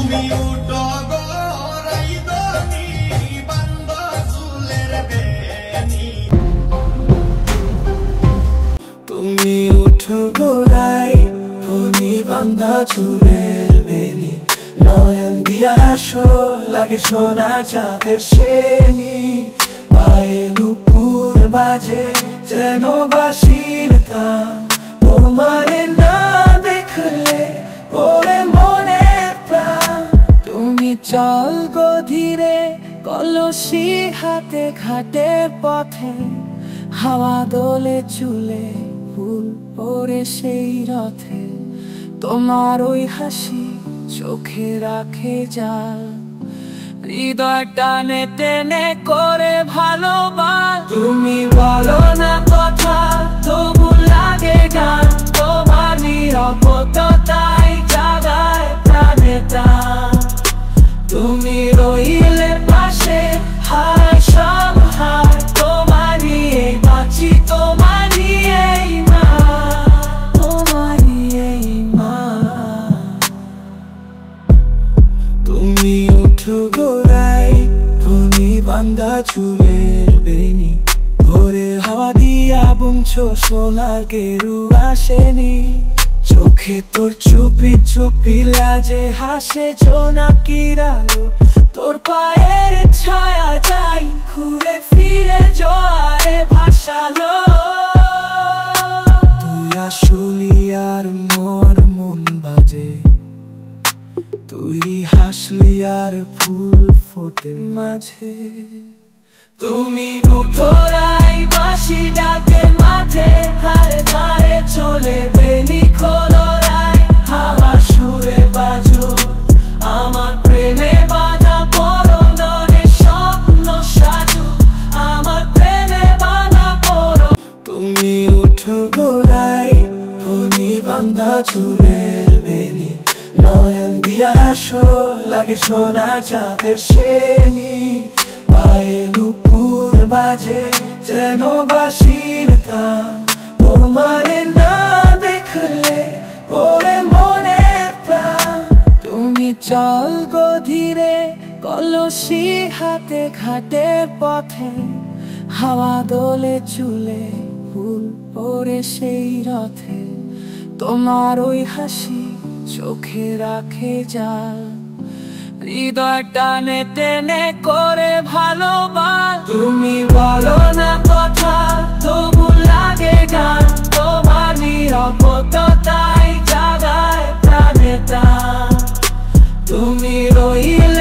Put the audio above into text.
তুমি উঠো গো রাইদনি বান্দ চুলের বেনি তুমি উঠো গো রাইদনি বান্দা চুলের বেনি নয়ন দিয়া আসো লাগে সোনা চাঁদের শ্রেণী পায়ে নুপুর বাজে যেন বাঁশির তান তোমারে না দেখলে ওরে মনে প্রাণ তুমি চল গো ধীরে কলসি হাতে ঘাটে পথে হাওয়া দোলে চুলে ফুল পরে সেই রথে তোমার ওই হাসি চোখে রাখে জাল হৃদয় টানে টেনে করে ভালোবাস তুমি বলো না কথা তবু লাগে গান তোমার নিরবতাই জাগায় প্রাণে টান তুমি রইলে পাশে হায় সব হায় তোমারই এই বাঁচি তোমারই এই মা তোমারই এই মা তুমি উঠো গো রাইদনি বান্দা চুলের বেনি ভোরে হাওয়া দিয়া বুনছো সোনার গেরু আসেনি চোখে তোর চুপি চুপি লাজে হাসে জোনাকির আলো তোর পায়ের ছায়া যাই ঘুরে ফিরে জোয়ারে ভাসালো তুই আসলি আর মোর মন বাজে তুই হাসলি আর ফুল ফোটে মাঝে তুমি উঠোরাই বাঁশি ডাকে মাঠে ধারে ধারে চলে বেনি খোলরাই হাওয়া সুরে বাজো আমার প্রেমে বাঁধা পরনে স্বপ্ন সাজো আমার প্রেমে বাঁধা পর তুমি উঠো গো রাইদনি বান্দা চুলের বেনি নয়ন দিয়া আসো লাগে সোনা চাঁদের শ্রেণী পায়ে নুপুর বাজে যেন বাঁশির তান তোমারে না দেখলে ওরে মনে প্রাণ তুমি চল গো ধীরে কলসি হাতে ঘাটে পথে হাওয়া দোলে চুলে ফুল পরে সেই রথে তোমার ওই হাসি চোখে রাখে জাল হৃদয় টানে টেনে করে ভালোবাস তুমি বলো না কথা তবু লাগে গান তোমার নিরবতাই জাগায় প্রাণে টান তুমি রইলে